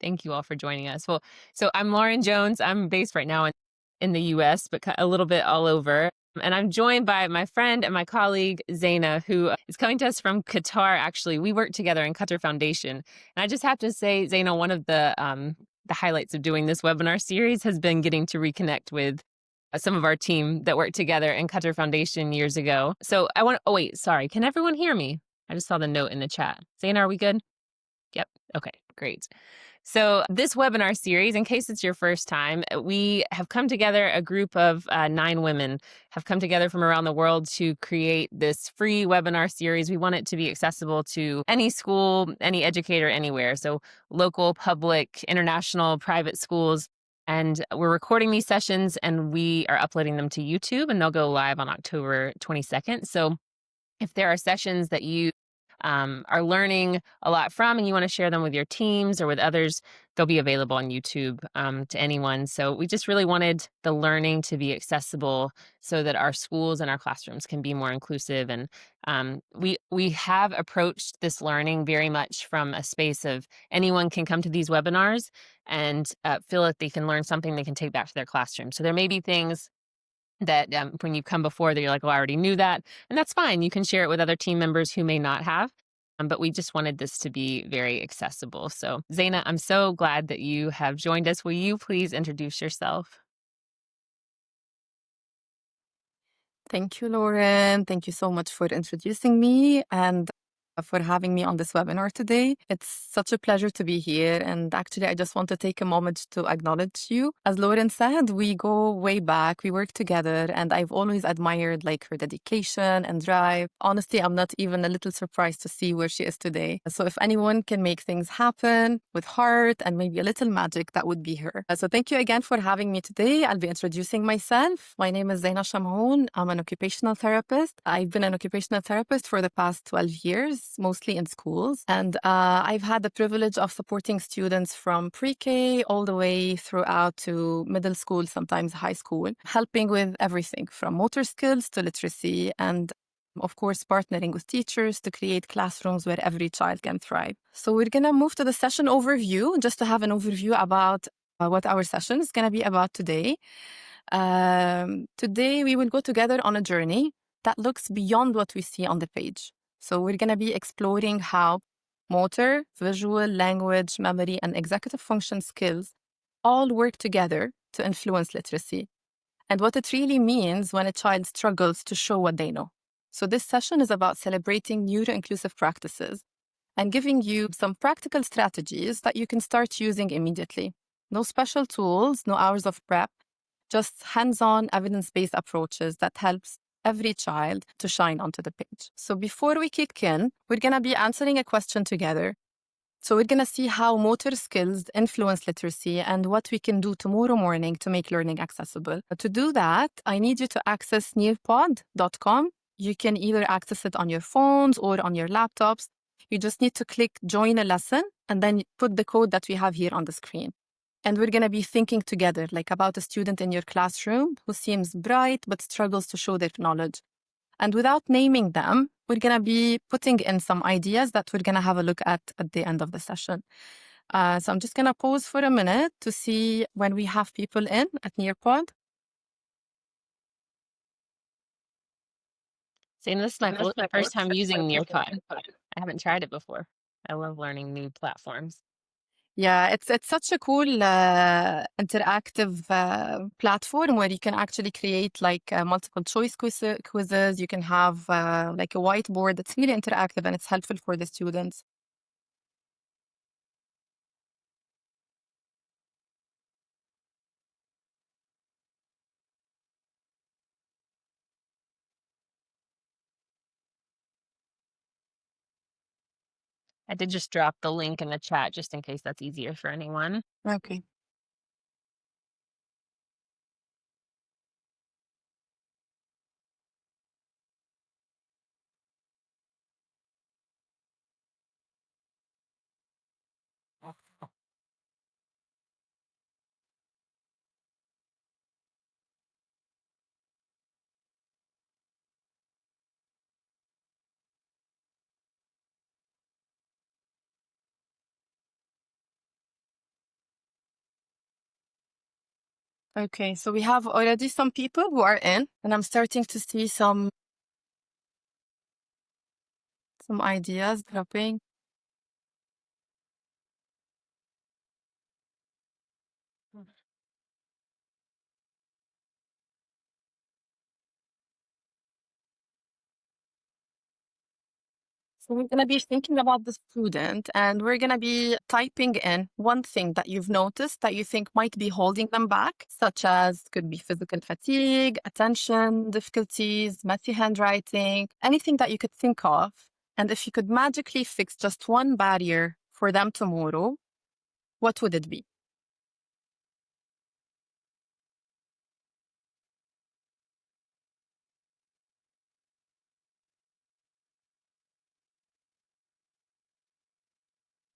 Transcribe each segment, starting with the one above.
Thank you all for joining us. Well, so I'm Lauren Jones. I'm based right now in the US, but a little bit all over. And I'm joined by my friend and my colleague, Zaina, who is coming to us from Qatar, actually. We work together in Qatar Foundation. And I just have to say, Zaina, one of the highlights of doing this webinar series has been getting to reconnect with some of our team that worked together in Qatar Foundation years ago. So oh, wait, sorry. Can everyone hear me? I just saw the note in the chat. Zaina, are we good? Yep. Okay, great. So, this webinar series, in case it's your first time, we have come together, a group of 9 women have come together from around the world to create this free webinar series. We want it to be accessible to any school, any educator, anywhere. So, local, public, international, private schools. And we're recording these sessions and we are uploading them to YouTube, and they'll go live on October 22nd. So, if there are sessions that you are learning a lot from and you want to share them with your teams or with others, they'll be available on YouTube to anyone. So we just really wanted the learning to be accessible so that our schools and our classrooms can be more inclusive. And we have approached this learning very much from a space of anyone can come to these webinars and feel that they can learn something they can take back to their classroom. So there may be things that when you come before that you're like, well, I already knew that. And that's fine. You can share it with other team members who may not have. But we just wanted this to be very accessible. So, Zaina, I'm so glad that you have joined us. Will you please introduce yourself? Thank you, Lauren. Thank you so much for introducing me and for having me on this webinar today. It's such a pleasure to be here. And actually, I just want to take a moment to acknowledge you. As Lauren said, we go way back. We work together, and I've always admired her dedication and drive. Honestly, I'm not even a little surprised to see where she is today. So if anyone can make things happen with heart and maybe a little magic, that would be her. So thank you again for having me today. I'll be introducing myself. My name is Zaina Shamhoun. I'm an occupational therapist. I've been an occupational therapist for the past 12 years, mostly in schools. And I've had the privilege of supporting students from pre-K all the way throughout to middle school, sometimes high school, helping with everything from motor skills to literacy and of course, partnering with teachers to create classrooms where every child can thrive. So we're going to move to the session overview, just to have an overview about what our session is going to be about today. Today, we will go together on a journey that looks beyond what we see on the page. So we're going to be exploring how motor, visual, language, memory, and executive function skills all work together to influence literacy, and what it really means when a child struggles to show what they know. So this session is about celebrating neuro-inclusive practices and giving you some practical strategies that you can start using immediately. No special tools, no hours of prep, just hands-on evidence-based approaches that helps every child to shine onto the page. So before we kick in, we're going to be answering a question together. So we're going to see how motor skills influence literacy and what we can do tomorrow morning to make learning accessible. To do that, I need you to access nearpod.com. You can either access it on your phones or on your laptops. You just need to click join a lesson and then put the code that we have here on the screen. And we're going to be thinking together, about a student in your classroom who seems bright but struggles to show their knowledge. And without naming them, we're going to be putting in some ideas that we're going to have a look at the end of the session. So I'm just going to pause for a minute to see when we have people in at Nearpod. Zaina, this is my first time using Nearpod. I haven't tried it before. I love learning new platforms. Yeah, it's such a cool interactive platform where you can actually create multiple choice quizzes. You can have a whiteboard that's really interactive and it's helpful for the students. I did just drop the link in the chat just in case that's easier for anyone. Okay. Okay, so we have already some people who are in, and I'm starting to see some ideas dropping. So we're going to be thinking about the student, and we're going to be typing in one thing that you've noticed that you think might be holding them back, such as could be physical fatigue, attention difficulties, messy handwriting, anything that you could think of. And if you could magically fix just one barrier for them tomorrow, what would it be?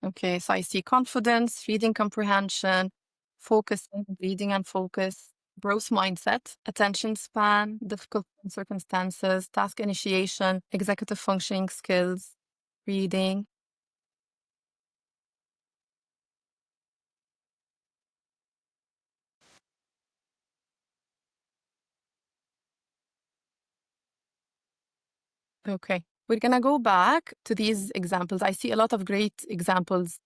Okay, so I see confidence, reading comprehension, focusing, reading and focus, growth mindset, attention span, difficult circumstances, task initiation, executive functioning skills, reading. Okay, we're going to go back to these examples. I see a lot of great examples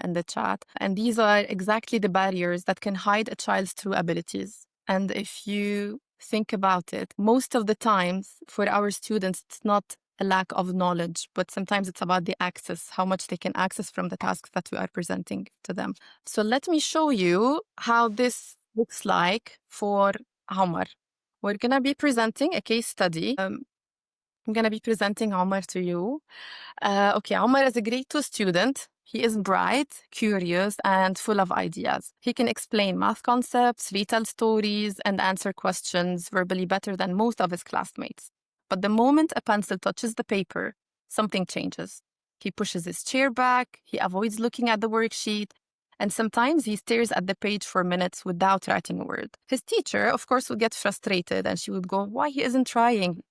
in the chat, and these are exactly the barriers that can hide a child's true abilities. And if you think about it, most of the times for our students, it's not a lack of knowledge, but sometimes it's about the access, how much they can access from the tasks that we are presenting to them. So let me show you how this looks like for Omar. We're going to be presenting a case study. I'm going to be presenting Omar to you. Okay, Omar is a grade 2 student. He is bright, curious, and full of ideas. He can explain math concepts, retell stories, and answer questions verbally better than most of his classmates. But the moment a pencil touches the paper, something changes. He pushes his chair back, he avoids looking at the worksheet, and sometimes he stares at the page for minutes without writing a word. His teacher, of course, would get frustrated and she would go, "Why he isn't trying?"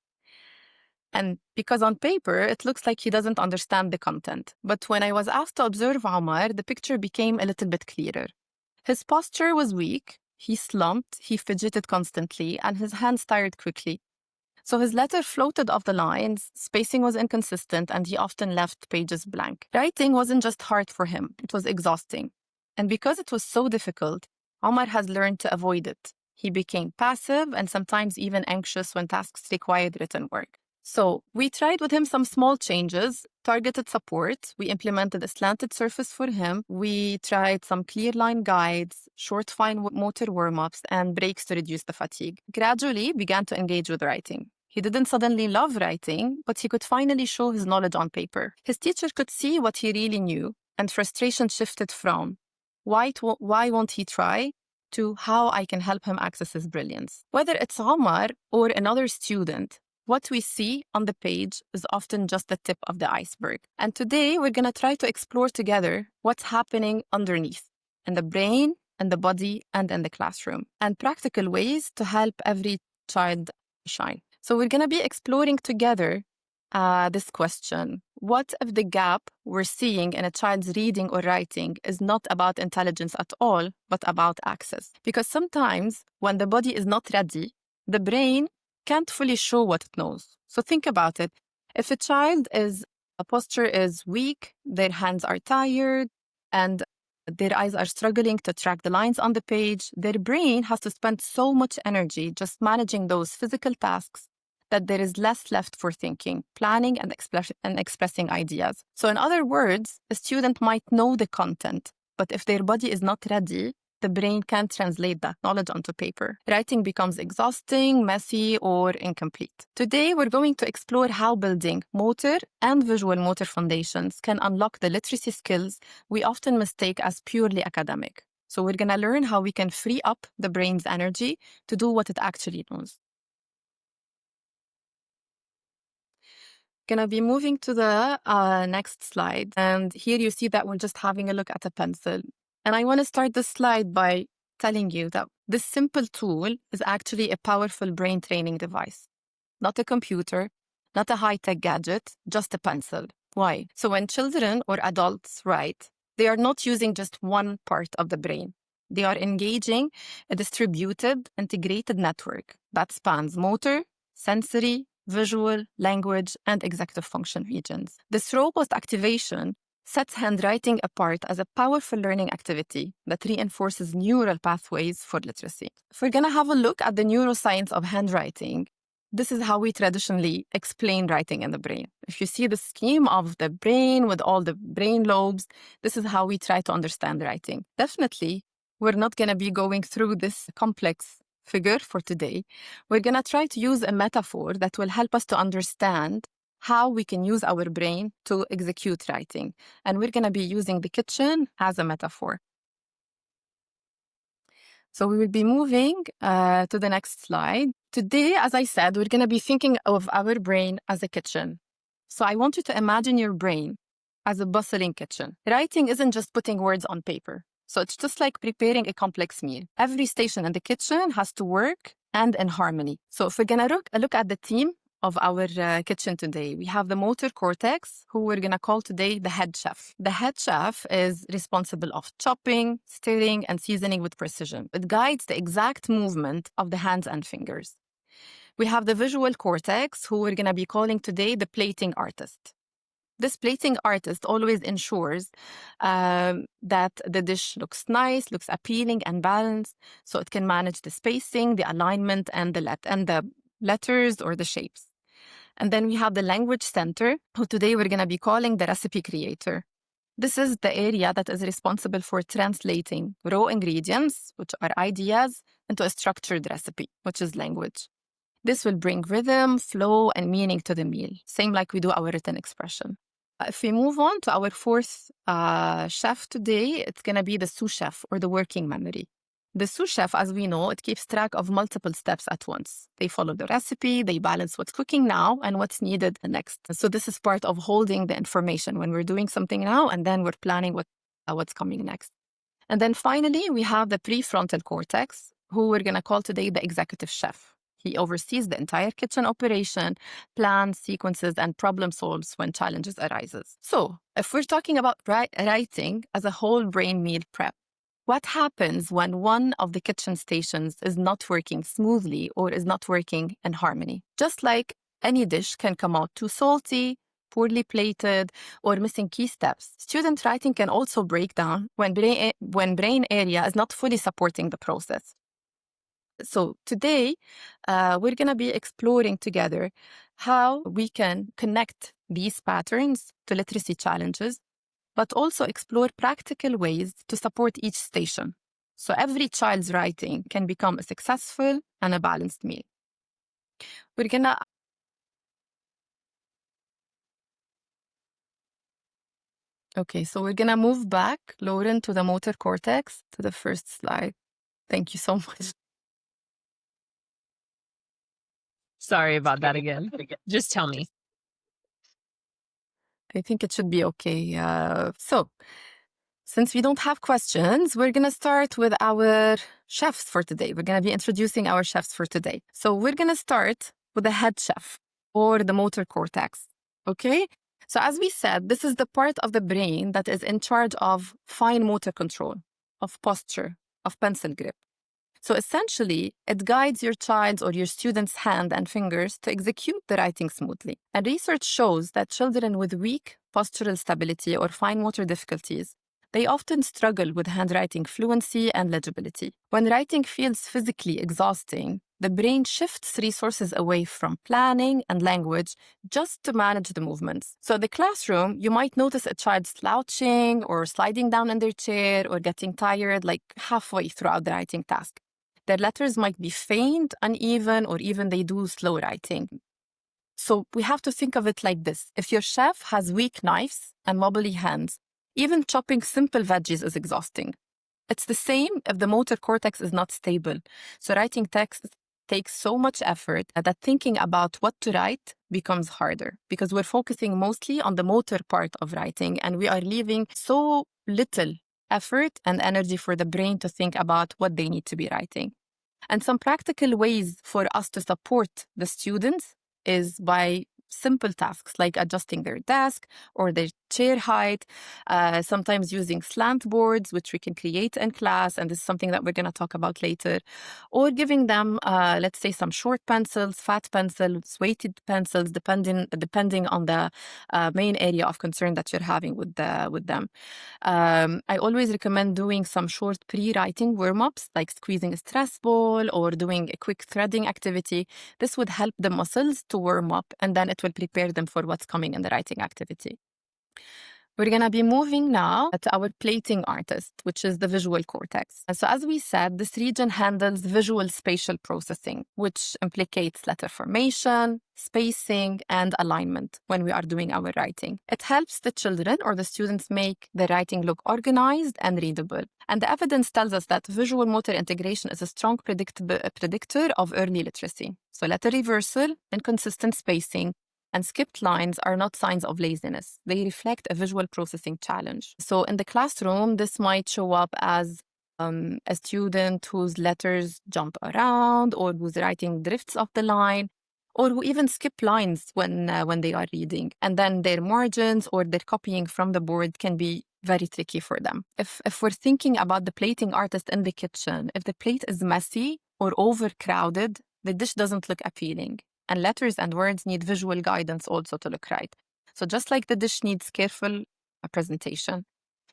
And because on paper, it looks like he doesn't understand the content. But when I was asked to observe Omar, the picture became a little bit clearer. His posture was weak, he slumped, he fidgeted constantly, and his hands tired quickly. So his letter floated off the lines, spacing was inconsistent, and he often left pages blank. Writing wasn't just hard for him, it was exhausting. And because it was so difficult, Omar has learned to avoid it. He became passive and sometimes even anxious when tasks required written work. So we tried with him some small changes, targeted support. We implemented a slanted surface for him. We tried some clear line guides, short fine motor warm-ups, and breaks to reduce the fatigue. Gradually began to engage with writing. He didn't suddenly love writing, but he could finally show his knowledge on paper. His teacher could see what he really knew, and frustration shifted from, why won't he try, to how I can help him access his brilliance. Whether it's Omar or another student, what we see on the page is often just the tip of the iceberg. And today we're going to try to explore together what's happening underneath in the brain, in the body, and in the classroom, and practical ways to help every child shine. So we're going to be exploring together this question. What if the gap we're seeing in a child's reading or writing is not about intelligence at all, but about access? Because sometimes when the body is not ready, the brain can't fully show what it knows. So think about it. If a posture is weak, their hands are tired, and their eyes are struggling to track the lines on the page, their brain has to spend so much energy just managing those physical tasks that there is less left for thinking, planning, and expressing ideas. So in other words, a student might know the content, but if their body is not ready, the brain can't translate that knowledge onto paper. Writing becomes exhausting, messy, or incomplete. Today, we're going to explore how building motor and visual motor foundations can unlock the literacy skills we often mistake as purely academic. So we're going to learn how we can free up the brain's energy to do what it actually knows. Gonna be moving to the next slide. And here you see that we're just having a look at a pencil. And I want to start this slide by telling you that this simple tool is actually a powerful brain training device. Not a computer, not a high-tech gadget, just a pencil. Why? So when children or adults write, they are not using just one part of the brain. They are engaging a distributed, integrated network that spans motor, sensory, visual, language, and executive function regions. This robust activation sets handwriting apart as a powerful learning activity that reinforces neural pathways for literacy. If we're going to have a look at the neuroscience of handwriting, this is how we traditionally explain writing in the brain. If you see the scheme of the brain with all the brain lobes, this is how we try to understand writing. Definitely, we're not going to be going through this complex figure for today. We're going to try to use a metaphor that will help us to understand how we can use our brain to execute writing. And we're going to be using the kitchen as a metaphor. So we will be moving to the next slide. Today, as I said, we're going to be thinking of our brain as a kitchen. So I want you to imagine your brain as a bustling kitchen. Writing isn't just putting words on paper. So it's just like preparing a complex meal. Every station in the kitchen has to work and in harmony. So if we're going to look at the team of our kitchen today, we have the motor cortex, who we're going to call today the head chef. The head chef is responsible of chopping, stirring, and seasoning with precision. It guides the exact movement of the hands and fingers. We have the visual cortex, who we're going to be calling today the plating artist. This plating artist always ensures that the dish looks nice, looks appealing and balanced, so it can manage the spacing, the alignment, and the letters or the shapes. And then we have the language center, who today we're going to be calling the recipe creator. This is the area that is responsible for translating raw ingredients, which are ideas, into a structured recipe, which is language. This will bring rhythm, flow, and meaning to the meal, same like we do our written expression. If we move on to our fourth chef today, it's going to be the sous chef, or the working memory. The sous chef, as we know, it keeps track of multiple steps at once. They follow the recipe, they balance what's cooking now and what's needed next. So this is part of holding the information when we're doing something now, and then we're planning what's coming next. And then finally, we have the prefrontal cortex, who we're going to call today the executive chef. He oversees the entire kitchen operation, plans, sequences, and problem solves when challenges arises. So if we're talking about writing as a whole brain meal prep, what happens when one of the kitchen stations is not working smoothly or is not working in harmony? Just like any dish can come out too salty, poorly plated, or missing key steps, student writing can also break down when brain area is not fully supporting the process. So today, we're going to be exploring together how we can connect these patterns to literacy challenges, but also explore practical ways to support each station, so every child's writing can become a successful and a balanced meal. We're gonna Okay, so we're gonna move back, Lauren, to the motor cortex, to the first slide. Thank you so much. Sorry about that again. Just tell me. I think it should be okay. So, since we don't have questions, we're going to start with our chefs for today. We're going to be introducing our chefs for today. So we're going to start with the head chef, or the motor cortex, okay? So as we said, this is the part of the brain that is in charge of fine motor control, of posture, of pencil grip. So essentially, it guides your child's or your student's hand and fingers to execute the writing smoothly. And research shows that children with weak postural stability or fine motor difficulties, they often struggle with handwriting fluency and legibility. When writing feels physically exhausting, the brain shifts resources away from planning and language just to manage the movements. So in the classroom, you might notice a child slouching or sliding down in their chair or getting tired like halfway throughout the writing task. Their letters might be faint, uneven, or even they do slow writing. So we have to think of it like this. If your chef has weak knives and wobbly hands, even chopping simple veggies is exhausting. It's the same if the motor cortex is not stable. So writing text takes so much effort that thinking about what to write becomes harder, because we're focusing mostly on the motor part of writing, and we are leaving so little effort and energy for the brain to think about what they need to be writing. And some practical ways for us to support the students is by simple tasks like adjusting their desk or their chair height, sometimes using slant boards, which we can create in class, and this is something that we're going to talk about later, or giving them, let's say, some short pencils, fat pencils, weighted pencils, depending on the main area of concern that you're having with them. I always recommend doing some short pre-writing warm-ups, like squeezing a stress ball or doing a quick threading activity. This would help the muscles to warm up, and then it will prepare them for what's coming in the writing activity. We're going to be moving now to our plating artist, which is the visual cortex. And so as we said, this region handles visual spatial processing, which implicates letter formation, spacing, and alignment when we are doing our writing. It helps the children or the students make the writing look organized and readable. And the evidence tells us that visual motor integration is a strong predictor of early literacy. So letter reversal, inconsistent spacing, and skipped lines are not signs of laziness. They reflect a visual processing challenge. So in the classroom, this might show up as a student whose letters jump around, or whose writing drifts off the line, or who even skip lines when they are reading. And then their margins or their copying from the board can be very tricky for them. If we're thinking about the plating artist in the kitchen, if the plate is messy or overcrowded, the dish doesn't look appealing. And letters and words need visual guidance also to look right. So just like the dish needs careful presentation.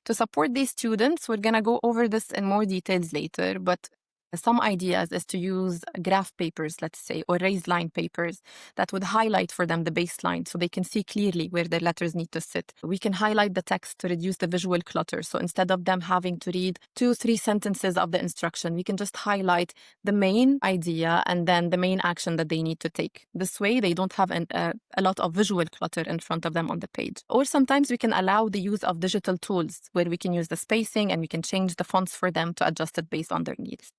To support these students, we're going to go over this in more details later, but some ideas is to use graph papers, let's say, or raised line papers that would highlight for them the baseline so they can see clearly where their letters need to sit. We can highlight the text to reduce the visual clutter. So instead of them having to read 2-3 sentences of the instruction, we can just highlight the main idea and then the main action that they need to take. This way, they don't have a lot of visual clutter in front of them on the page. Or sometimes we can allow the use of digital tools where we can use the spacing and we can change the fonts for them to adjust it based on their needs.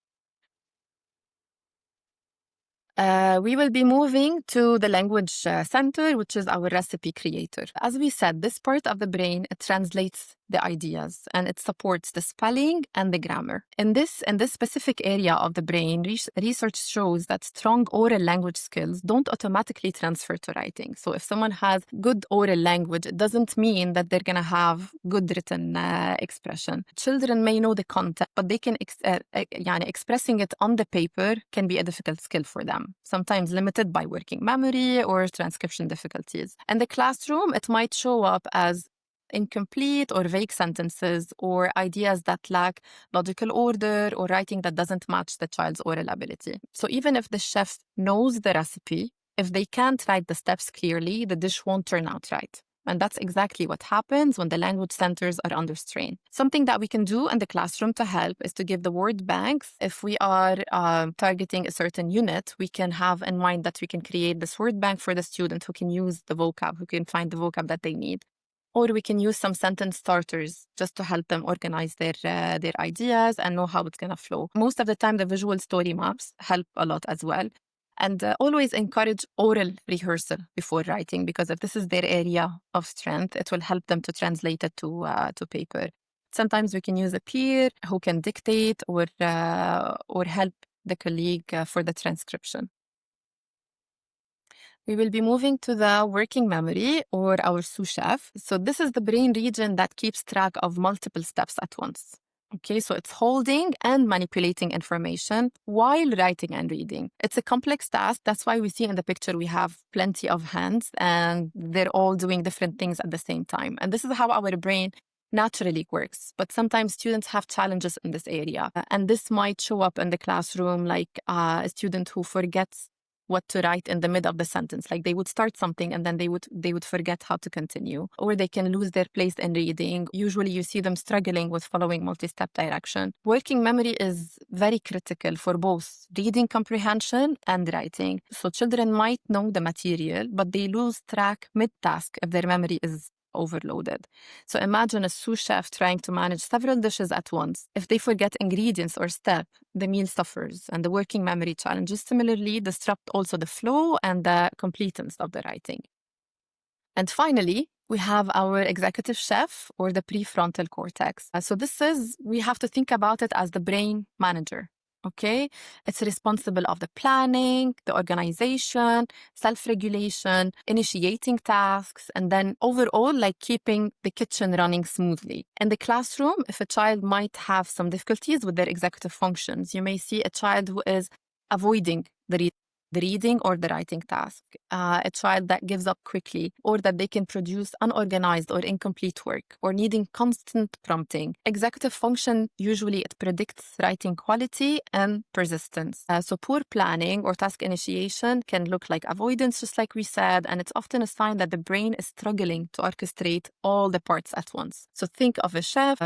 We will be moving to the language center, which is our recipe creator. As we said, this part of the brain, it translates the ideas and it supports the spelling and the grammar. In this specific area of the brain, research shows that strong oral language skills don't automatically transfer to writing. So if someone has good oral language, it doesn't mean that they're going to have good written expression. Children may know the content, but they can expressing it on the paper can be a difficult skill for them, sometimes limited by working memory or transcription difficulties. In the classroom, it might show up as incomplete or vague sentences or ideas that lack logical order or writing that doesn't match the child's oral ability. So even if the chef knows the recipe, if they can't write the steps clearly, the dish won't turn out right. And that's exactly what happens when the language centers are under strain. Something that we can do in the classroom to help is to give the word banks. If we are targeting a certain unit, we can have in mind that we can create this word bank for the student who can use the vocab, who can find the vocab that they need. Or we can use some sentence starters just to help them organize their ideas and know how it's going to flow. Most of the time, the visual story maps help a lot as well. And always encourage oral rehearsal before writing, because if this is their area of strength, it will help them to translate it to paper. Sometimes we can use a peer who can dictate or help the colleague for the transcription. We will be moving to the working memory, or our sous-chef. So this is the brain region that keeps track of multiple steps at once. Okay, so it's holding and manipulating information while writing and reading. It's a complex task. That's why we see in the picture we have plenty of hands and they're all doing different things at the same time. And this is how our brain naturally works. But sometimes students have challenges in this area. And this might show up in the classroom like a student who forgets what to write in the middle of the sentence. Like they would start something and then they would forget how to continue, or they can lose their place in reading. Usually you see them struggling with following multi-step direction. Working memory is very critical for both reading comprehension and writing. So children might know the material, but they lose track mid-task if their memory is overloaded. So imagine a sous chef trying to manage several dishes at once. If they forget ingredients or step, the meal suffers, and the working memory challenges similarly disrupt also the flow and the completeness of the writing. And finally, we have our executive chef, or the prefrontal cortex. So we have to think about it as the brain manager. Okay, it's responsible of the planning, the organization, self-regulation, initiating tasks, and then overall, like keeping the kitchen running smoothly. In the classroom, if a child might have some difficulties with their executive functions, you may see a child who is avoiding the reading or the writing task, a child that gives up quickly, or that they can produce unorganized or incomplete work, or needing constant prompting. Executive function, usually it predicts writing quality and persistence. So poor planning or task initiation can look like avoidance, just like we said, and it's often a sign that the brain is struggling to orchestrate all the parts at once. So think of a chef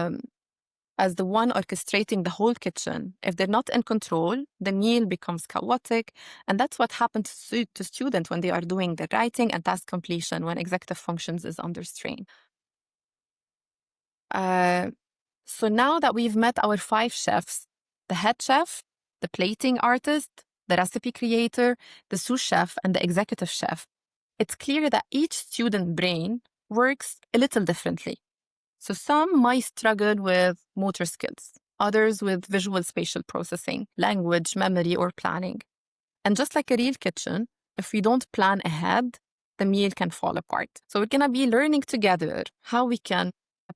as the one orchestrating the whole kitchen. If they're not in control, the meal becomes chaotic. And that's what happens to students when they are doing the writing and task completion when executive functions is under strain. So now that we've met our 5 chefs, the head chef, the plating artist, the recipe creator, the sous chef, and the executive chef, it's clear that each student brain works a little differently. So some might struggle with motor skills, others with visual spatial processing, language, memory, or planning. And just like a real kitchen, if we don't plan ahead, the meal can fall apart. So we're gonna be learning together how we can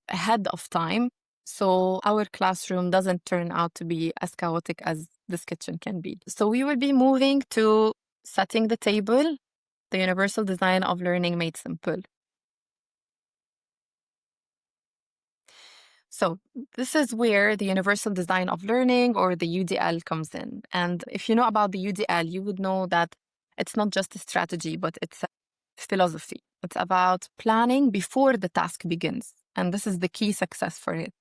ahead of time so our classroom doesn't turn out to be as chaotic as this kitchen can be. So we will be moving to setting the table, the universal design of learning made simple. So this is where the universal design of learning, or the UDL, comes in. And if you know about the UDL, you would know that it's not just a strategy, but it's a philosophy. It's about planning before the task begins. And this is the key success for it.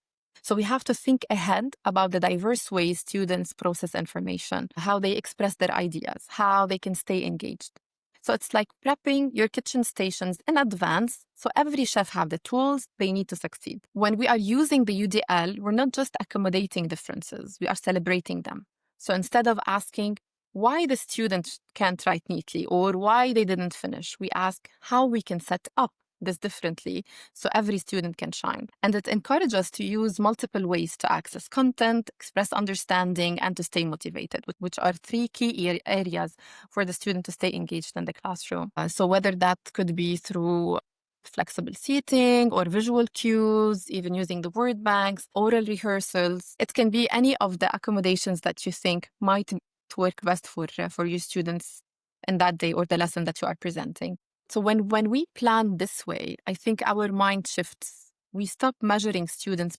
So we have to think ahead about the diverse ways students process information, how they express their ideas, how they can stay engaged. So it's like prepping your kitchen stations in advance so every chef have the tools they need to succeed. When we are using the UDL, we're not just accommodating differences, we are celebrating them. So instead of asking why the student can't write neatly or why they didn't finish, we ask how we can set up this differently so every student can shine. And it encourages us to use multiple ways to access content, express understanding, and to stay motivated, which are 3 key areas for the student to stay engaged in the classroom. So whether that could be through flexible seating or visual cues, even using the word banks, oral rehearsals, it can be any of the accommodations that you think might work best for you students in that day or the lesson that you are presenting. So when we plan this way, I think our mind shifts. We stop measuring students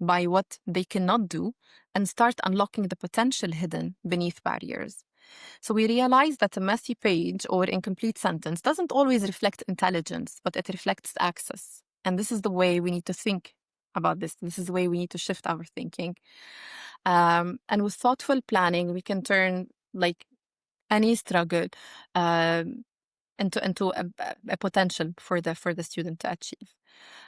by what they cannot do and start unlocking the potential hidden beneath barriers. So we realize that a messy page or incomplete sentence doesn't always reflect intelligence, but it reflects access. And this is the way we need to think about this. This is the way we need to shift our thinking. And with thoughtful planning, we can turn like any struggle into a potential for the student to achieve.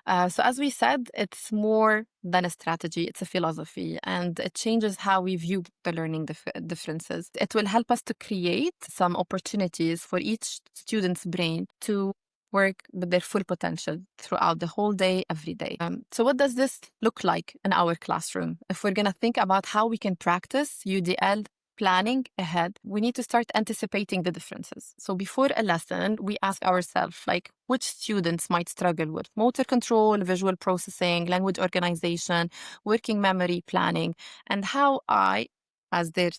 So as we said, it's more than a strategy, it's a philosophy, and it changes how we view the learning differences. It will help us to create some opportunities for each student's brain to work with their full potential throughout the whole day, every day. So what does this look like in our classroom? If we're gonna think about how we can practice UDL planning ahead, we need to start anticipating the differences. So before a lesson, we ask ourselves, like, which students might struggle with motor control, visual processing, language organization, working memory planning, and how I, as their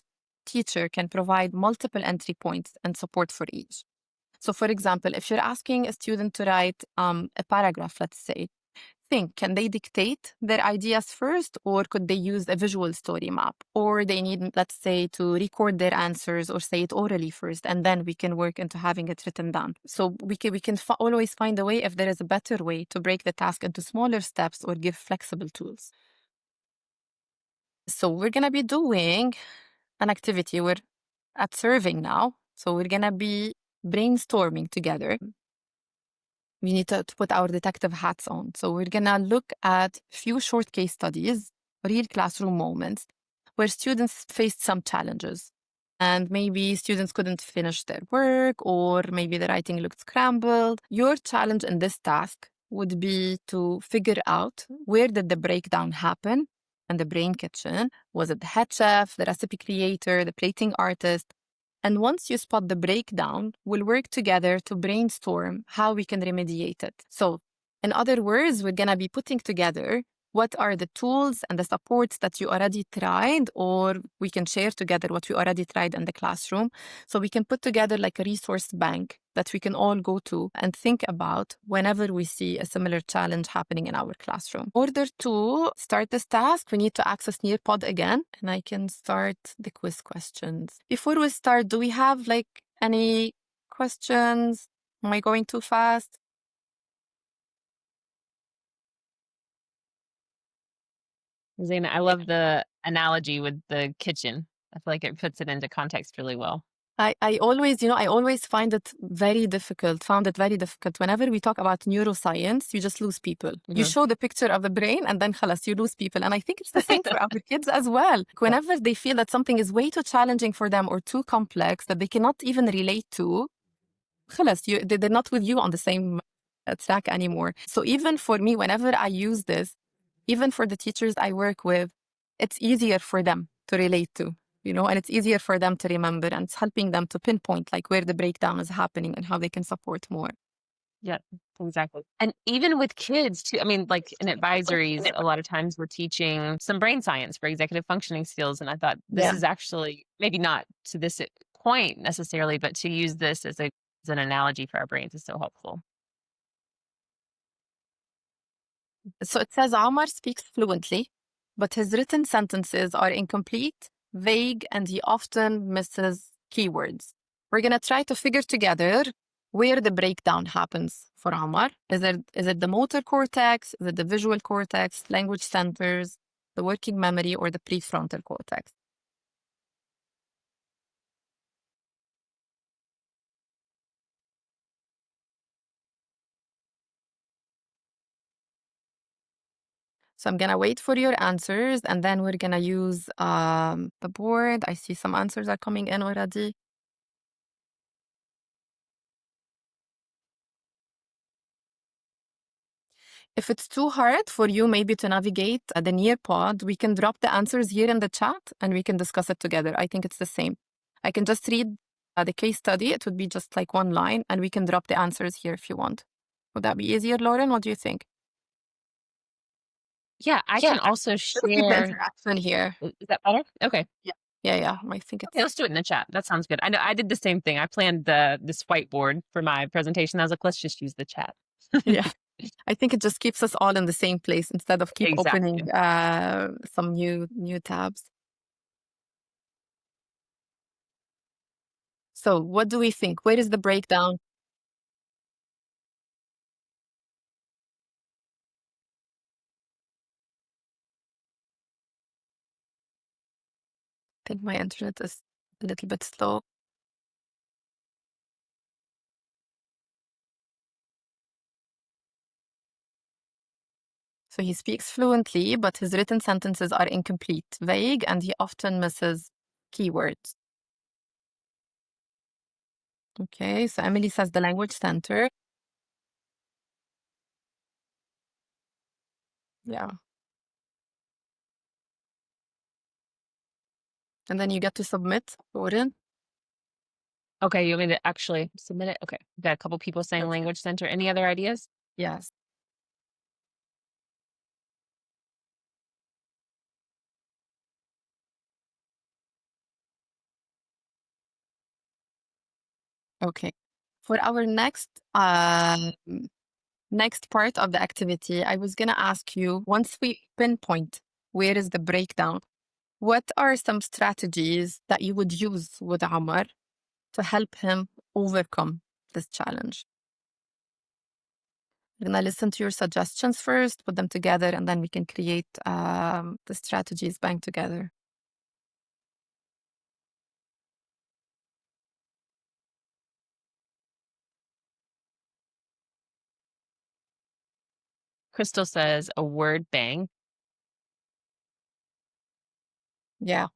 teacher, can provide multiple entry points and support for each. So for example, if you're asking a student to write a paragraph, let's say, can they dictate their ideas first, or could they use a visual story map? Or they need, let's say, to record their answers or say it orally first, and then we can work into having it written down. So we can always find a way if there is a better way to break the task into smaller steps or give flexible tools. So we're going to be doing an activity. We're at serving now. So we're going to be brainstorming together. We need to put our detective hats on. So we're gonna look at few short case studies, real classroom moments where students faced some challenges. And maybe students couldn't finish their work, or maybe the writing looked scrambled. Your challenge in this task would be to figure out where did the breakdown happen and the brain kitchen? Was it the head chef, the recipe creator, the plating artist? And once you spot the breakdown, we'll work together to brainstorm how we can remediate it. So, in other words, we're going to be putting together what are the tools and the supports that you already tried, or we can share together what we already tried in the classroom. So we can put together like a resource bank that we can all go to and think about whenever we see a similar challenge happening in our classroom. In order to start this task, we need to access Nearpod again, and I can start the quiz questions. Before we start, do we have like any questions? Am I going too fast? Zaina, I love the analogy with the kitchen. I feel like it puts it into context really well. I always, I always found it very difficult whenever we talk about neuroscience, you just lose people. You show the picture of the brain and then khalas, you lose people. And I think it's the same for our kids as well. Whenever they feel that something is way too challenging for them or too complex that they cannot even relate to, khalas, they're not with you on the same track anymore. So even for me, whenever I use this, even for the teachers I work with, it's easier for them to relate to, and it's easier for them to remember, and it's helping them to pinpoint like where the breakdown is happening and how they can support more. Yeah, exactly. And even with kids too, I mean, like in advisories, a lot of times we're teaching some brain science for executive functioning skills. And I thought this is actually maybe not to this point necessarily, but to use this as an analogy for our brains is so helpful. So it says Omar speaks fluently, but his written sentences are incomplete, vague, and he often misses keywords. We're going to try to figure together where the breakdown happens for Omar. Is it the motor cortex? Is it the visual cortex, language centers, the working memory, or the prefrontal cortex? So I'm going to wait for your answers, and then we're going to use the board. I see some answers are coming in already. If it's too hard for you maybe to navigate the Nearpod, we can drop the answers here in the chat and we can discuss it together. I think it's the same. I can just read the case study. It would be just like one line, and we can drop the answers here if you want. Would that be easier, Lauren? What do you think? Yeah, I can also Let's keep the share. interaction here. Is that better? Okay. Yeah. I think it's Okay, let's do it in the chat. That sounds good. I know I did the same thing. I planned this whiteboard for my presentation. I was like, let's just use the chat. yeah. I think it just keeps us all in the same place instead of keep Exactly. opening some new tabs. So what do we think? Where is the breakdown? I think my internet is a little bit slow. So he speaks fluently, but his written sentences are incomplete, vague, and he often misses keywords. Okay, so Emily says the language center. Yeah. And then you get to submit, Lauren. Okay, you want me to actually submit it? Okay, we've got a couple people saying language center. Any other ideas? Yes. Okay. For our next part of the activity, I was gonna ask you, once we pinpoint where is the breakdown, what are some strategies that you would use with Omar to help him overcome this challenge? We're gonna listen to your suggestions first, put them together, and then we can create the strategies bank together. Crystal says a word bank. Yeah.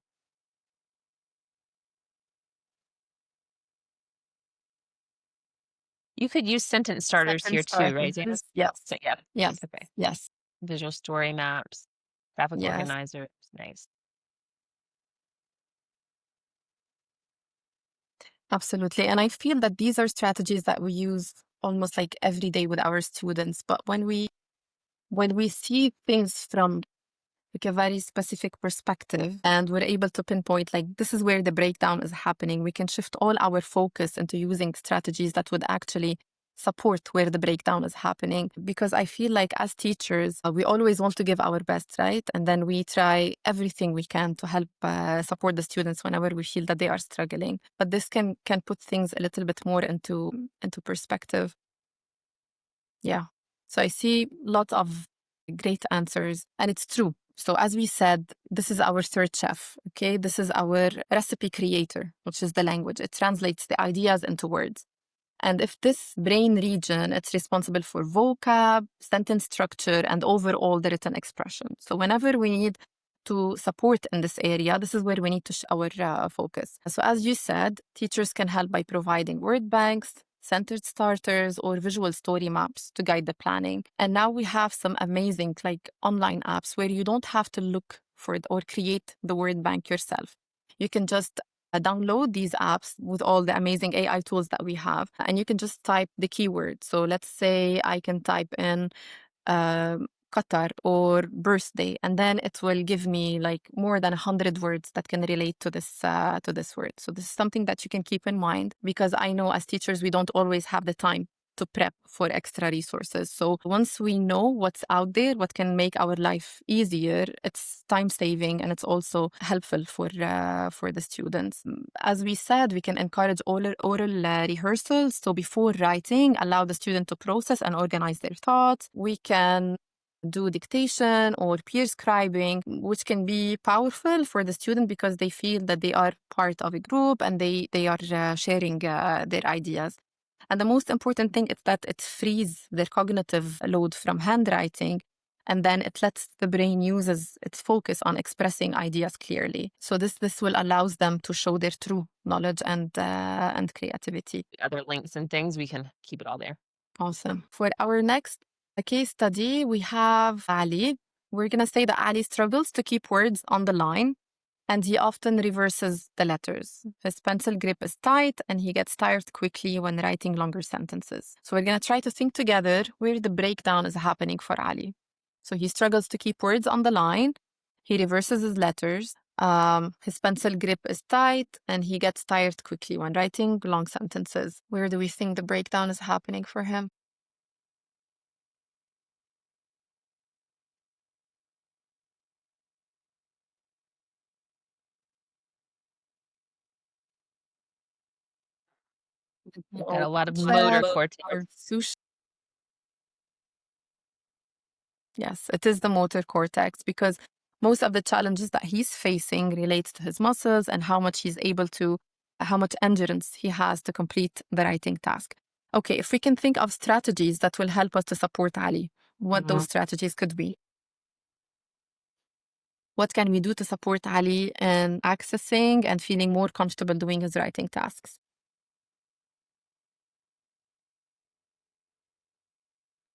You could use sentence starters here too, right? Zaina? Yes. So, yeah. Yes. Okay. Yes. Visual story maps. Graphic Yes. organizer is nice. Absolutely. And I feel that these are strategies that we use almost like every day with our students. But when we see things from like a very specific perspective and we're able to pinpoint like this is where the breakdown is happening, we can shift all our focus into using strategies that would actually support where the breakdown is happening. Because I feel like as teachers, we always want to give our best, right? And then we try everything we can to help support the students whenever we feel that they are struggling. But this can put things a little bit more into perspective. Yeah. So I see lots of great answers, and it's true. So as we said, this is our third chef, okay? This is our recipe creator, which is the language. It translates the ideas into words. And if this brain region, it's responsible for vocab, sentence structure, and overall the written expression. So whenever we need to support in this area, this is where we need to our focus. So as you said, teachers can help by providing word banks, centered starters, or visual story maps to guide the planning. And now we have some amazing like online apps where you don't have to look for it or create the word bank yourself. You can just download these apps with all the amazing AI tools that we have, and you can just type the keyword. So let's say I can type in Qatar or birthday, and then it will give me like more than 100 words that can relate to this word. So this is something that you can keep in mind, because I know as teachers we don't always have the time to prep for extra resources. So once we know what's out there, what can make our life easier, it's time saving and it's also helpful for the students. As we said, we can encourage oral rehearsals. So before writing, allow the student to process and organize their thoughts. We can do dictation or peer scribing, which can be powerful for the student because they feel that they are part of a group and they are sharing their ideas. And the most important thing is that it frees their cognitive load from handwriting, and then it lets the brain uses its focus on expressing ideas clearly. So this will allows them to show their true knowledge and creativity. Other links and things, we can keep it all there. Awesome. For our next case study, we have Ali. We're going to say that Ali struggles to keep words on the line, and he often reverses the letters. His pencil grip is tight, and he gets tired quickly when writing longer sentences. So we're going to try to think together where the breakdown is happening for Ali. So he struggles to keep words on the line. He reverses his letters. His pencil grip is tight, and he gets tired quickly when writing long sentences. Where do we think the breakdown is happening for him? Got a lot of motor Chef cortex. or sushi? Yes, it is the motor cortex, because most of the challenges that he's facing relates to his muscles and how much how much endurance he has to complete the writing task. Okay, if we can think of strategies that will help us to support Ali, what those strategies could be? What can we do to support Ali in accessing and feeling more comfortable doing his writing tasks?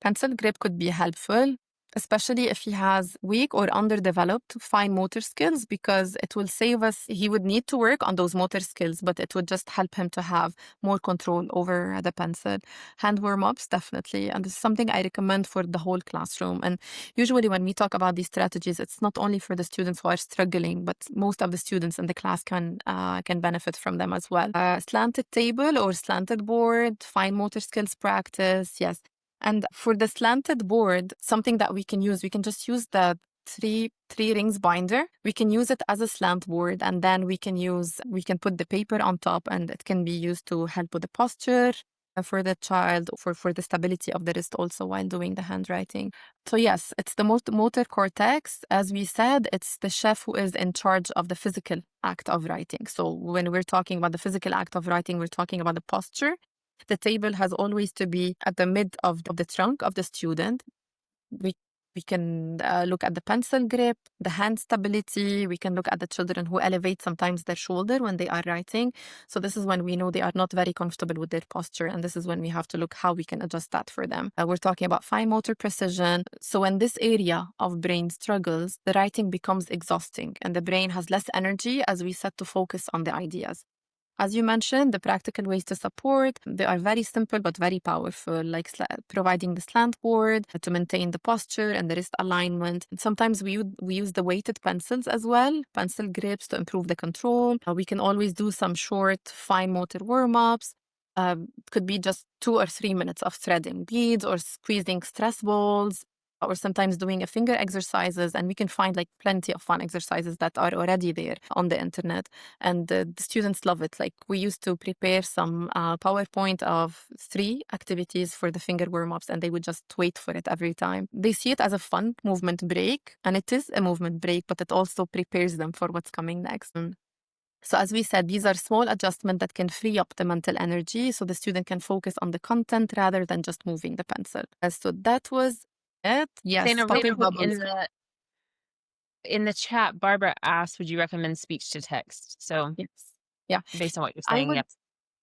Pencil grip could be helpful, especially if he has weak or underdeveloped fine motor skills, because it will save us. He would need to work on those motor skills, but it would just help him to have more control over the pencil. Hand warm-ups, definitely. And this is something I recommend for the whole classroom. And usually when we talk about these strategies, it's not only for the students who are struggling, but most of the students in the class can benefit from them as well. Slanted table or slanted board, fine motor skills practice, yes. And for the slanted board, something that we can just use the three rings binder. We can use it as a slant board, and then we can put the paper on top, and it can be used to help with the posture for the child, for the stability of the wrist also while doing the handwriting. So yes, it's the motor cortex. As we said, it's the chef who is in charge of the physical act of writing. So when we're talking about the physical act of writing, we're talking about the posture. The table has always to be at the mid of the trunk of the student. We can look at the pencil grip, the hand stability. We can look at the children who elevate sometimes their shoulder when they are writing. So this is when we know they are not very comfortable with their posture. And this is when we have to look how we can adjust that for them. We're talking about fine motor precision. So when this area of brain struggles, the writing becomes exhausting and the brain has less energy as we set to focus on the ideas. As you mentioned, the practical ways to support, they are very simple but very powerful, like providing the slant board to maintain the posture and the wrist alignment. And sometimes we use the weighted pencils as well, pencil grips to improve the control. We can always do some short, fine motor warm-ups. Could be just 2 or 3 minutes of threading beads or squeezing stress balls, or sometimes doing a finger exercises, and we can find like plenty of fun exercises that are already there on the internet, and the students love it. Like we used to prepare some PowerPoint of 3 activities for the finger warm-ups, and they would just wait for it every time. They see it as a fun movement break, and it is a movement break, but it also prepares them for what's coming next. So as we said, these are small adjustments that can free up the mental energy so the student can focus on the content rather than just moving the pencil. So that was it. Yes, Dana, real popping quick, bubbles. in the chat, Barbara asked, would you recommend speech to text? So Yes. Yeah. based on what you're I saying, would, yep.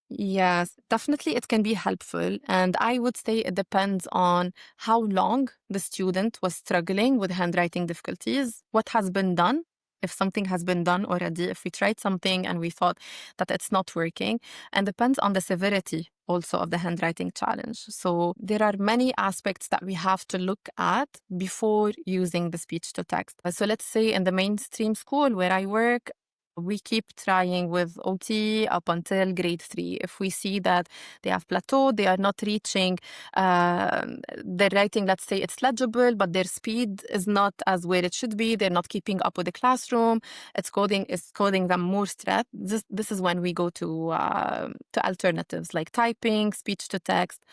yes, definitely it can be helpful. And I would say it depends on how long the student was struggling with handwriting difficulties, what has been done. If something has been done already, if we tried something and we thought that it's not working, and depends on the severity also of the handwriting challenge. So there are many aspects that we have to look at before using the speech to text. So let's say in the mainstream school where I work, we keep trying with OT up until grade 3. If we see that they have plateaued, they are not reaching their writing, let's say it's legible, but their speed is not as where it should be, they're not keeping up with the classroom, it's causing them more stress. This is when we go to alternatives like typing, speech to text,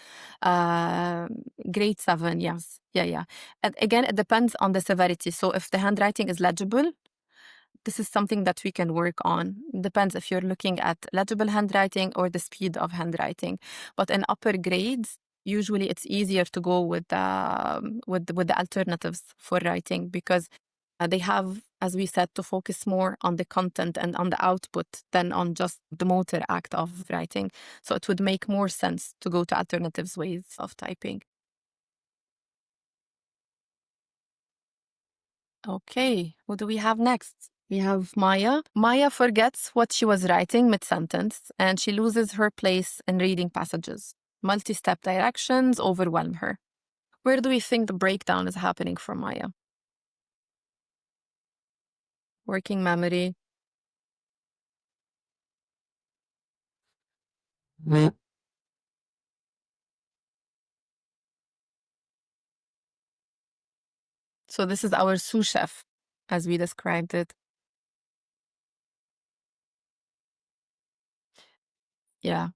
grade 7, yes. Yeah. And again, it depends on the severity. So if the handwriting is legible, this is something that we can work on. Depends if you're looking at legible handwriting or the speed of handwriting. But in upper grades, usually it's easier to go with the alternatives for writing because they have, as we said, to focus more on the content and on the output than on just the motor act of writing. So it would make more sense to go to alternatives ways of typing. Okay, what do we have next? We have Maya. Maya forgets what she was writing mid-sentence, and she loses her place in reading passages. Multi-step directions overwhelm her. Where do we think the breakdown is happening for Maya? Working memory. So this is our sous chef, as we described it. Yeah.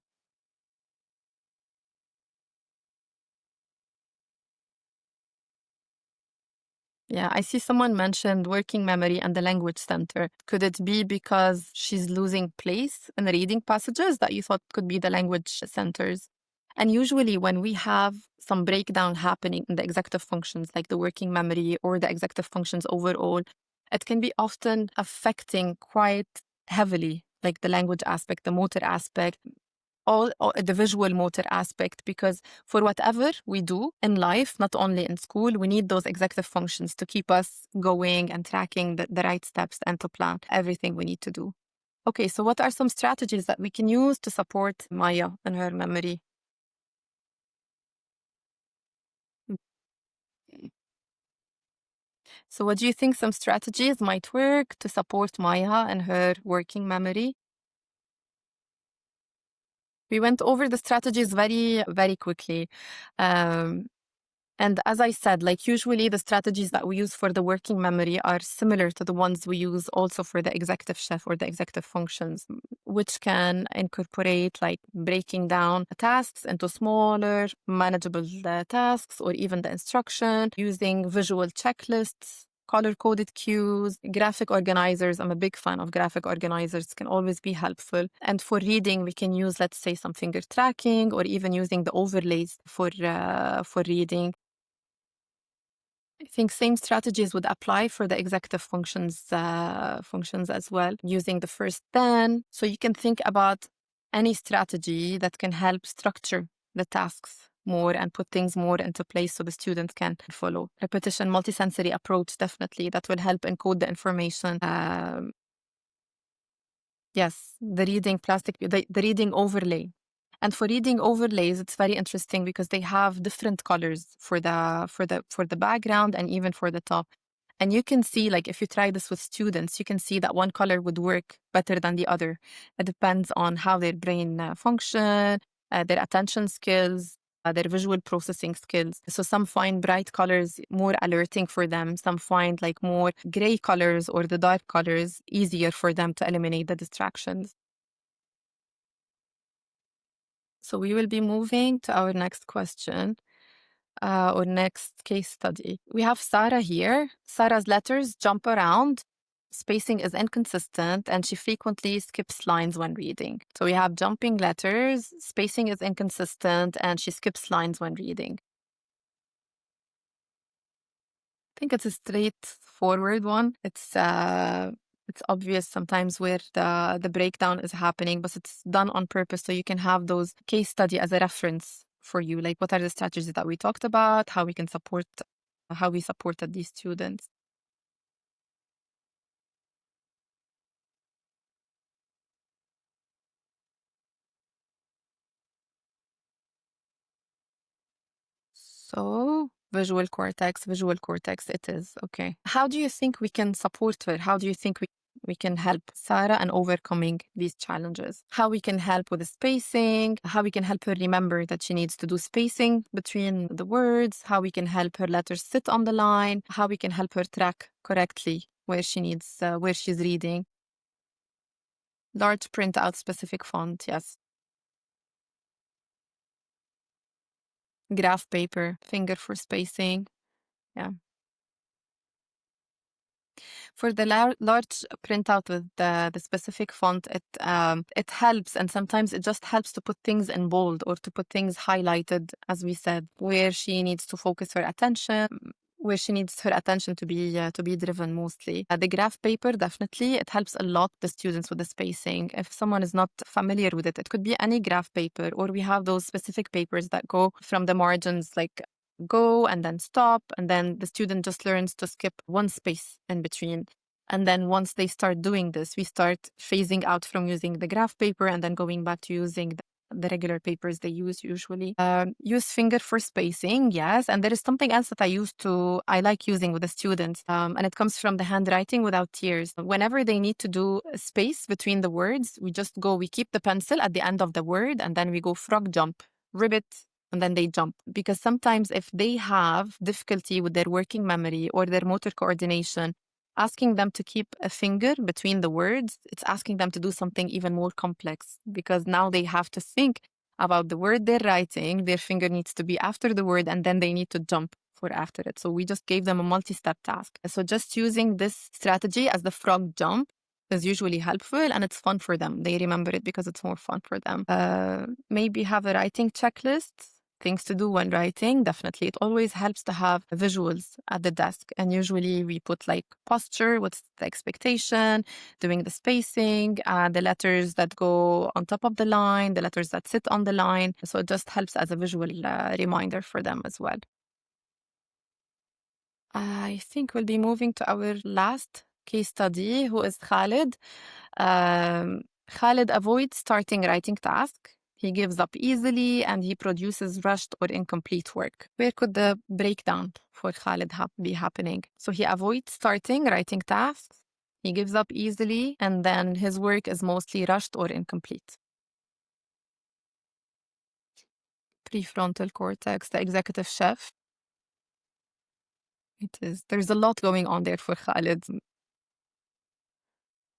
Yeah, I see someone mentioned working memory and the language center. Could it be because she's losing place in the reading passages that you thought could be the language centers? And usually when we have some breakdown happening in the executive functions, like the working memory or the executive functions overall, it can be often affecting quite heavily, like the language aspect, the motor aspect, all the visual motor aspect, because for whatever we do in life, not only in school, we need those executive functions to keep us going and tracking the right steps and to plan everything we need to do. Okay, so what are some strategies that we can use to support Maya and her memory? So what do you think some strategies might work to support Maya and her working memory? We went over the strategies very, very quickly. And as I said, like usually the strategies that we use for the working memory are similar to the ones we use also for the executive chef or the executive functions, which can incorporate like breaking down tasks into smaller, manageable tasks, or even the instruction, using visual checklists, color-coded cues, graphic organizers. I'm a big fan of graphic organizers, can always be helpful. And for reading, we can use, let's say, some finger tracking or even using the overlays for reading. I think same strategies would apply for the executive functions as well, using the first 10. So you can think about any strategy that can help structure the tasks more and put things more into place so the student can follow. Repetition, multisensory approach, definitely, that will help encode the information. Yes, the reading the reading overlay. And for reading overlays, it's very interesting because they have different colors for the background and even for the top. And you can see, like, if you try this with students, you can see that one color would work better than the other. It depends on how their brain function, their attention skills, their visual processing skills. So some find bright colors more alerting for them. Some find like more gray colors or the dark colors easier for them to eliminate the distractions. So we will be moving to our next question. Or next case study. We have Sarah here. Sarah's letters jump around, spacing is inconsistent, and she frequently skips lines when reading. So we have jumping letters, spacing is inconsistent, and she skips lines when reading. I think it's a straightforward one. It's obvious sometimes where the breakdown is happening, but it's done on purpose so you can have those case study as a reference for you. Like, what are the strategies that we talked about? How we supported these students. So visual cortex it is. Okay. How do you think we can support her? How do you think we can help Sarah in overcoming these challenges? How we can help with the spacing, how we can help her remember that she needs to do spacing between the words, how we can help her letters sit on the line, how we can help her track correctly where where she's reading. Large print out specific font, yes. Graph paper, finger for spacing. Yeah. For the large printout with the specific font, it helps, and sometimes it just helps to put things in bold or to put things highlighted, as we said, where she needs to focus her attention, where she needs her attention to be driven mostly. The graph paper, definitely, it helps a lot the students with the spacing. If someone is not familiar with it, it could be any graph paper, or we have those specific papers that go from the margins, like go and then stop, and then the student just learns to skip one space in between. And then once they start doing this, we start phasing out from using the graph paper and then going back to using the regular papers they use usually. Use finger for spacing, yes. And there is something else that I like using with the students, and it comes from the handwriting without tears. Whenever they need to do a space between the words, we keep the pencil at the end of the word, and then we go frog jump, ribbit, and then they jump. Because sometimes if they have difficulty with their working memory or their motor coordination, asking them to keep a finger between the words, it's asking them to do something even more complex, because now they have to think about the word they're writing, their finger needs to be after the word, and then they need to jump for after it. So we just gave them a multi-step task. So just using this strategy as the frog jump is usually helpful, and it's fun for them. They remember it because it's more fun for them. Maybe have a writing checklist, things to do when writing. Definitely, it always helps to have visuals at the desk. And usually we put like posture, what's the expectation, doing the spacing, the letters that go on top of the line, the letters that sit on the line. So it just helps as a visual reminder for them as well. I think we'll be moving to our last case study, who is Khalid. Khalid avoids starting writing task. He gives up easily and he produces rushed or incomplete work. Where could the breakdown for Khalid be happening? So he avoids starting writing tasks. He gives up easily, and then his work is mostly rushed or incomplete. Prefrontal cortex, the executive chef. It is. There's a lot going on there for Khalid.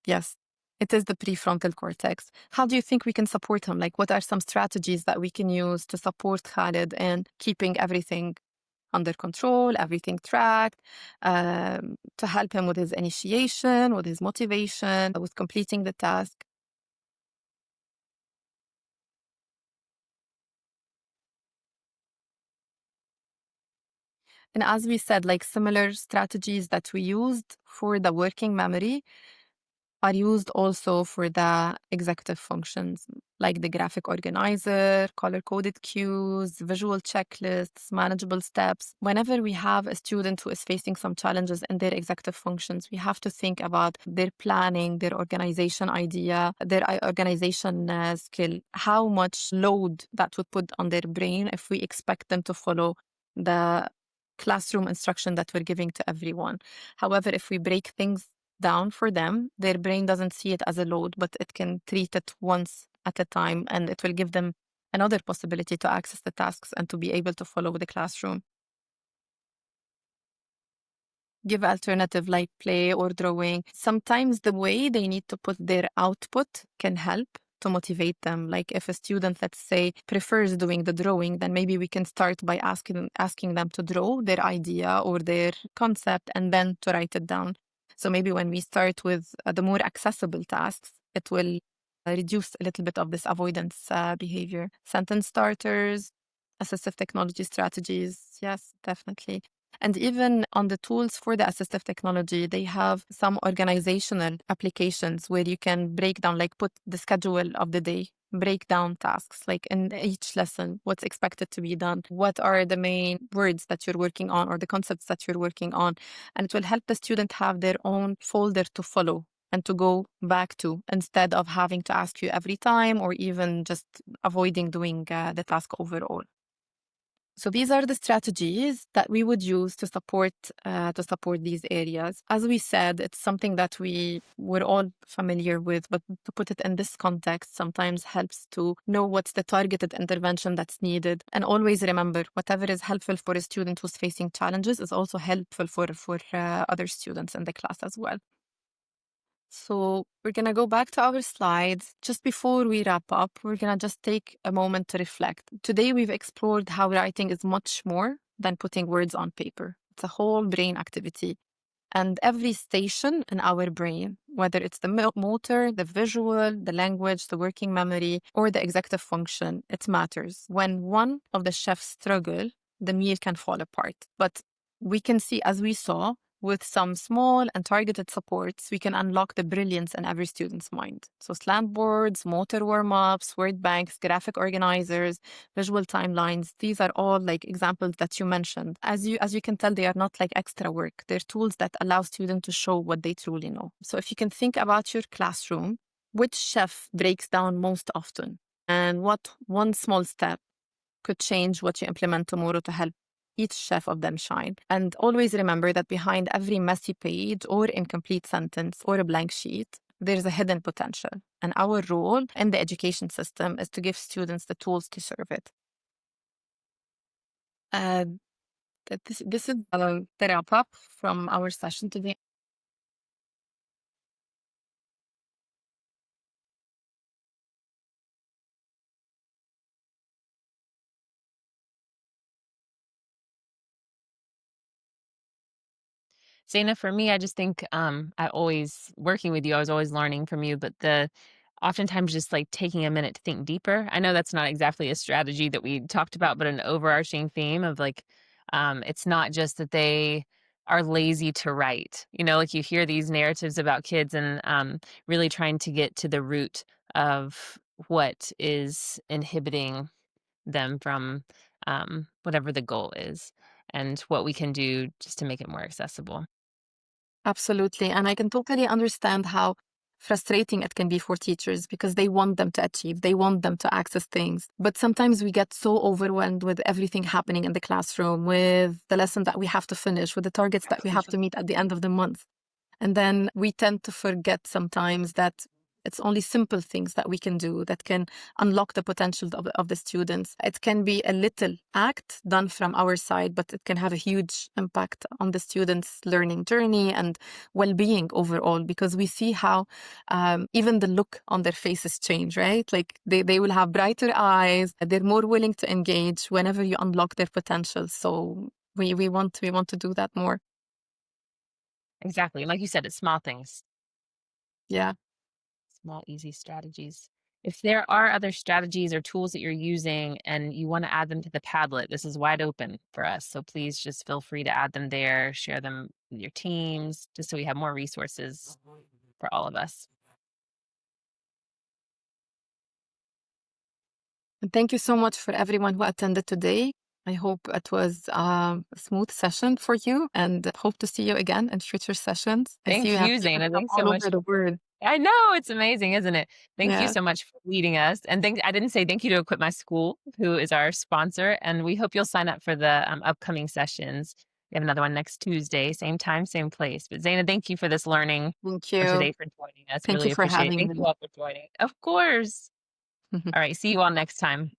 Yes, it is the prefrontal cortex. How do you think we can support him? Like, what are some strategies that we can use to support Khalid in keeping everything under control, everything tracked, to help him with his initiation, with his motivation, with completing the task? And as we said, like similar strategies that we used for the working memory are used also for the executive functions, like the graphic organizer, color-coded cues, visual checklists, manageable steps. Whenever we have a student who is facing some challenges in their executive functions, we have to think about their planning, their organization idea, their organization skill, how much load that would put on their brain if we expect them to follow the classroom instruction that we're giving to everyone. However, if we break things down for them, their brain doesn't see it as a load, but it can treat it once at a time, and it will give them another possibility to access the tasks and to be able to follow the classroom. Give alternative like play or drawing. Sometimes the way they need to put their output can help to motivate them. Like if a student, let's say, prefers doing the drawing, then maybe we can start by asking them to draw their idea or their concept and then to write it down. So maybe when we start with the more accessible tasks, it will reduce a little bit of this avoidance behavior. Sentence starters, assistive technology strategies, yes, definitely. And even on the tools for the assistive technology, they have some organizational applications where you can break down, like put the schedule of the day, break down tasks, like in each lesson, what's expected to be done, what are the main words that you're working on or the concepts that you're working on. And it will help the student have their own folder to follow and to go back to instead of having to ask you every time or even just avoiding doing the task overall. So these are the strategies that we would use to support these areas. As we said, it's something that we were all familiar with, but to put it in this context sometimes helps to know what's the targeted intervention that's needed. And always remember, whatever is helpful for a student who's facing challenges is also helpful for other students in the class as well. So we're going to go back to our slides. Just before we wrap up, we're going to just take a moment to reflect. Today, we've explored how writing is much more than putting words on paper. It's a whole brain activity. And every station in our brain, whether it's the motor, the visual, the language, the working memory, or the executive function, it matters. When one of the chefs struggle, the meal can fall apart. But we can see, as we saw, with some small and targeted supports, we can unlock the brilliance in every student's mind. So slant boards, motor warm-ups, word banks, graphic organizers, visual timelines, these are all like examples that you mentioned. As you can tell, they are not like extra work. They're tools that allow students to show what they truly know. So if you can think about your classroom, which chef breaks down most often? And what one small step could change what you implement tomorrow to help each chef of them shine? And always remember that behind every messy page or incomplete sentence or a blank sheet, there's a hidden potential. And our role in the education system is to give students the tools to serve it. This is the wrap up from our session today. Zaina, for me, I just think I always working with you, I was always learning from you, but the oftentimes just like taking a minute to think deeper. I know that's not exactly a strategy that we talked about, but an overarching theme of like it's not just that they are lazy to write. You know, like you hear these narratives about kids and really trying to get to the root of what is inhibiting them from whatever the goal is and what we can do just to make it more accessible. Absolutely. And I can totally understand how frustrating it can be for teachers because they want them to achieve, they want them to access things. But sometimes we get so overwhelmed with everything happening in the classroom, with the lesson that we have to finish, with the targets that we have to meet at the end of the month. And then we tend to forget sometimes that it's only simple things that we can do that can unlock the potential of the students. It can be a little act done from our side, but it can have a huge impact on the students' learning journey and well-being overall, because we see how even the look on their faces change, right? Like they will have brighter eyes, they're more willing to engage whenever you unlock their potential. So we want to do that more. Exactly. Like you said, it's small things, Yeah. small, easy strategies. If there are other strategies or tools that you're using and you want to add them to the Padlet, this is wide open for us. So please just feel free to add them there, share them with your teams, just so we have more resources for all of us. And thank you so much for everyone who attended today. I hope it was a smooth session for you and hope to see you again in future sessions. I see Thank you have you, people Zaina. from Thanks so all much. over the world. I know, it's amazing, isn't it? Thank you Yeah, so much for leading us. And I didn't say thank you to Equip My School, who is our sponsor. And we hope you'll sign up for the upcoming sessions. We have another one next Tuesday, same time, same place. But Zaina, thank you for this learning thank for you. today, for joining us. Thank you Really for appreciate it. having Thank you me. all for joining. Of course. All right. See you all next time.